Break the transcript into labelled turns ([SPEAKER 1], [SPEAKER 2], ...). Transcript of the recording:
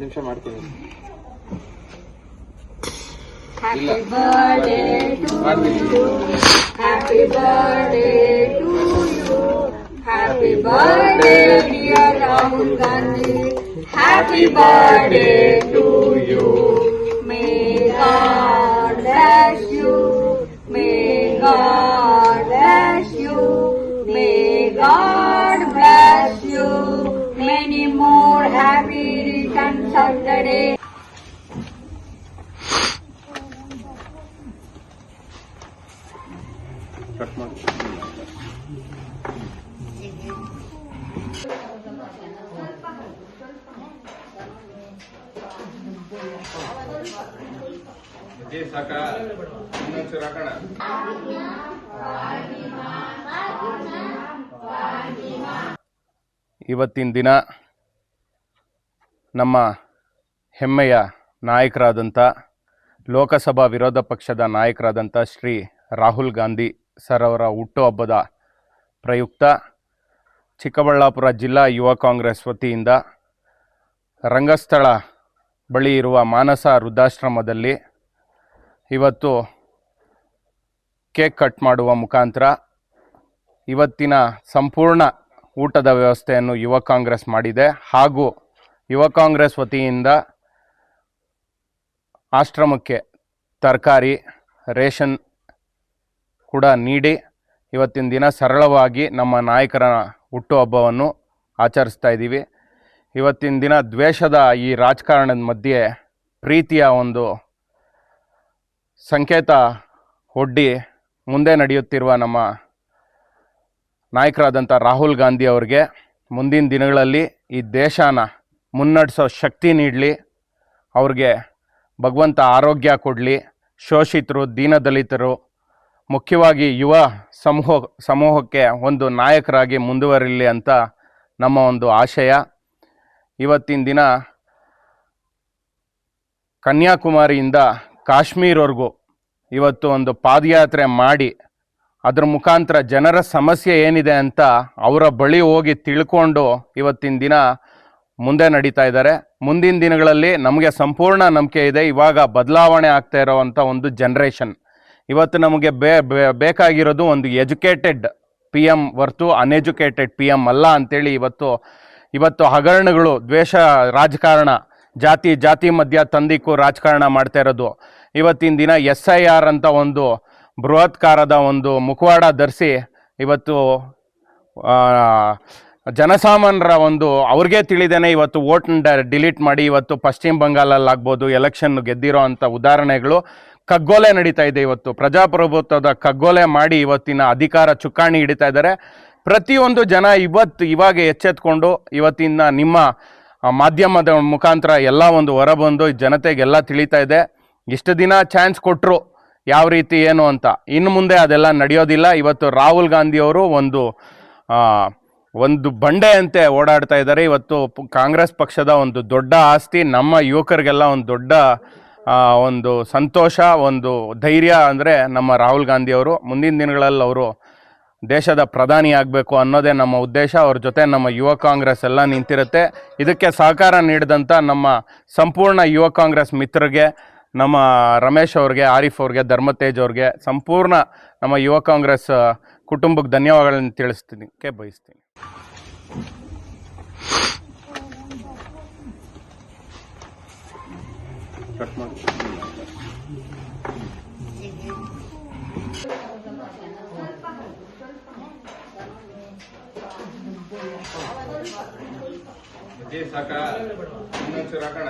[SPEAKER 1] ನಿಮಿಷ ಮಾಡ್ತೀನಿ.
[SPEAKER 2] Happy birthday to you. Happy birthday to you. Happy birthday dear Rahul Gandhi. Happy birthday to you. May God bless you. May God bless you. May God bless you. Many more happy returns of the day.
[SPEAKER 1] Cut ಮಾಡಿ. ಸಾಕ ಇನ್ನೊಂಚೂರು ಹಾಕೋಣ. ಇವತ್ತಿನ ದಿನ ನಮ್ಮ ಹೆಮ್ಮೆಯ ನಾಯಕರಾದಂಥ ಲೋಕಸಭಾ ವಿರೋಧ ಪಕ್ಷದ ನಾಯಕರಾದಂಥ Shri Rahul Gandhi sir ಅವರ ಹುಟ್ಟುಹಬ್ಬದ ಪ್ರಯುಕ್ತ ಚಿಕ್ಕಬಳ್ಳಾಪುರ ಜಿಲ್ಲಾ ಯುವ ಕಾಂಗ್ರೆಸ್ ವತಿಯಿಂದ ರಂಗಸ್ಥಳ ಬಳಿ ಇರುವ ಮಾನಸ ವೃದ್ಧಾಶ್ರಮದಲ್ಲಿ ಇವತ್ತು ಕೇಕ್ ಕಟ್ ಮಾಡುವ ಮುಖಾಂತರ ಇವತ್ತಿನ ಸಂಪೂರ್ಣ ಊಟದ ವ್ಯವಸ್ಥೆಯನ್ನು ಯುವ ಕಾಂಗ್ರೆಸ್ ಮಾಡಿದೆ. ಹಾಗೂ ಯುವ ಕಾಂಗ್ರೆಸ್ ವತಿಯಿಂದ ಆಶ್ರಮಕ್ಕೆ ತರಕಾರಿ ರೇಷನ್ ಕೂಡ ನೀಡಿ ಇವತ್ತಿನ ದಿನ ಸರಳವಾಗಿ ನಮ್ಮ ನಾಯಕರ ಹುಟ್ಟುಹಬ್ಬವನ್ನು ಆಚರಿಸ್ತಾ ಇದ್ದೀವಿ. ಇವತ್ತಿನ ದಿನ ದ್ವೇಷದ ಈ ರಾಜಕಾರಣದ ಮಧ್ಯೆ ಪ್ರೀತಿಯ ಒಂದು ಸಂಕೇತ ಒಡ್ಡಿ ಮುಂದೆ ನಡೆಯುತ್ತಿರುವ ನಮ್ಮ ನಾಯಕರಾದಂಥ ರಾಹುಲ್ ಗಾಂಧಿ ಅವರಿಗೆ ಮುಂದಿನ ದಿನಗಳಲ್ಲಿ ಈ ದೇಶನ ಮುನ್ನಡೆಸೋ ಶಕ್ತಿ ನೀಡಲಿ, ಅವ್ರಿಗೆ ಭಗವಂತ ಆರೋಗ್ಯ ಕೊಡಲಿ, ಶೋಷಿತರು ದೀನದಲಿತರು ಮುಖ್ಯವಾಗಿ ಯುವ ಸಮೂಹಕ್ಕೆ ಒಂದು ನಾಯಕರಾಗಿ ಮುಂದುವರಿಲಿ ಅಂತ ನಮ್ಮ ಒಂದು ಆಶಯ. ಇವತ್ತಿನ ದಿನ ಕನ್ಯಾಕುಮಾರಿಯಿಂದ ಕಾಶ್ಮೀರವರೆಗೂ ಇವತ್ತು ಒಂದು ಪಾದಯಾತ್ರೆ ಮಾಡಿ ಅದ್ರ ಮುಖಾಂತರ ಜನರ ಸಮಸ್ಯೆ ಏನಿದೆ ಅಂತ ಅವರ ಬಳಿ ಹೋಗಿ ತಿಳ್ಕೊಂಡು ಇವತ್ತಿನ ದಿನ ಮುಂದೆ ನಡೀತಾ ಇದ್ದಾರೆ. ಮುಂದಿನ ದಿನಗಳಲ್ಲಿ ನಮಗೆ ಸಂಪೂರ್ಣ ನಂಬಿಕೆ ಇದೆ, ಇವಾಗ ಬದಲಾವಣೆ ಆಗ್ತಾ ಇರೋವಂಥ ಒಂದು ಜನ್ರೇಷನ್. ಇವತ್ತು ನಮಗೆ ಬೇಕಾಗಿರೋದು ಒಂದು ಎಜುಕೇಟೆಡ್ ಪಿ ಎಮ್ ಹೊರ್ತು ಅನ್ಎಜುಕೇಟೆಡ್ ಪಿ ಎಮ್ ಅಲ್ಲ ಅಂತೇಳಿ ಇವತ್ತು ಹಗರಣಗಳು, ದ್ವೇಷ ರಾಜಕಾರಣ, ಜಾತಿ ಮಧ್ಯ ತಂದಿಕ್ಕು ರಾಜಕಾರಣ ಮಾಡ್ತಾ ಇರೋದು. ಇವತ್ತಿನ ದಿನ SIR ಅಂತ ಒಂದು ಬೃಹತ್ಕಾರದ ಒಂದು ಮುಖವಾಡ ಧರಿಸಿ ಇವತ್ತು ಜನಸಾಮಾನ್ಯರ ಒಂದು ಅವ್ರಿಗೆ ತಿಳಿದೇನೆ ಇವತ್ತು ವೋಟ್ನ ಡಿಲೀಟ್ ಮಾಡಿ ಇವತ್ತು ಪಶ್ಚಿಮ ಬಂಗಾಳಲ್ಲಾಗ್ಬೋದು ಎಲೆಕ್ಷನ್ ಗೆದ್ದಿರೋ ಅಂಥ ಉದಾಹರಣೆಗಳು ಕಗ್ಗೋಲೆ ನಡೀತಾ ಇದೆ. ಇವತ್ತು ಪ್ರಜಾಪ್ರಭುತ್ವದ ಕಗ್ಗೋಲೆ ಮಾಡಿ ಇವತ್ತಿನ ಅಧಿಕಾರ ಚುಕ್ಕಾಣಿ ಹಿಡಿತಾ ಇದ್ದಾರೆ. ಪ್ರತಿಯೊಂದು ಜನ ಇವಾಗ ಎಚ್ಚೆತ್ಕೊಂಡು ಇವತ್ತಿನ ನಿಮ್ಮ ಮಾಧ್ಯಮದ ಮುಖಾಂತರ ಎಲ್ಲ ಒಂದು ಹೊರಬಂದು ಜನತೆಗೆಲ್ಲ ತಿಳಿತಾ ಇದೆ. ಇಷ್ಟು ದಿನ ಚಾನ್ಸ್ ಕೊಟ್ಟರು ಯಾವ ರೀತಿ ಏನು ಅಂತ, ಇನ್ನು ಮುಂದೆ ಅದೆಲ್ಲ ನಡೆಯೋದಿಲ್ಲ. ಇವತ್ತು ರಾಹುಲ್ ಗಾಂಧಿಯವರು ಒಂದು ಬಂಡೆ ಅಂತೆ ಓಡಾಡ್ತಾ ಇದ್ದಾರೆ. ಇವತ್ತು ಕಾಂಗ್ರೆಸ್ ಪಕ್ಷದ ಒಂದು ದೊಡ್ಡ ಆಸ್ತಿ, ನಮ್ಮ ಯುವಕರಿಗೆಲ್ಲ ಒಂದು ದೊಡ್ಡ ಒಂದು ಸಂತೋಷ, ಒಂದು ಧೈರ್ಯ ಅಂದರೆ ನಮ್ಮ ರಾಹುಲ್ ಗಾಂಧಿಯವರು. ಮುಂದಿನ ದಿನಗಳಲ್ಲಿ ಅವರು ದೇಶದ ಪ್ರಧಾನಿ ಆಗಬೇಕು ಅನ್ನೋದೇ ನಮ್ಮ ಉದ್ದೇಶ. ಅವ್ರ ಜೊತೆ ನಮ್ಮ ಯುವ ಕಾಂಗ್ರೆಸ್ ಎಲ್ಲ ನಿಂತಿರುತ್ತೆ. ಇದಕ್ಕೆ ಸಹಕಾರ ನೀಡಿದಂಥ ನಮ್ಮ ಸಂಪೂರ್ಣ ಯುವ ಕಾಂಗ್ರೆಸ್ ಮಿತ್ರರಿಗೆ, ನಮ್ಮ ರಮೇಶ್ ಅವ್ರಿಗೆ, ಆರಿಫ್ ಅವ್ರಿಗೆ, ಧರ್ಮತೇಜ್ ಅವ್ರಿಗೆ, ಸಂಪೂರ್ಣ ನಮ್ಮ ಯುವ ಕಾಂಗ್ರೆಸ್ ಕುಟುಂಬಕ್ಕೆ ಧನ್ಯವಾದಗಳನ್ನು ತಿಳಿಸ್ತೀನಿ ಬಯಸ್ತೀನಿ. ಕಟ್ ಮಾಡಿ. ಸಾಕ ಇನ್ನೊಂಚೂರು ಹಾಕೋಣ.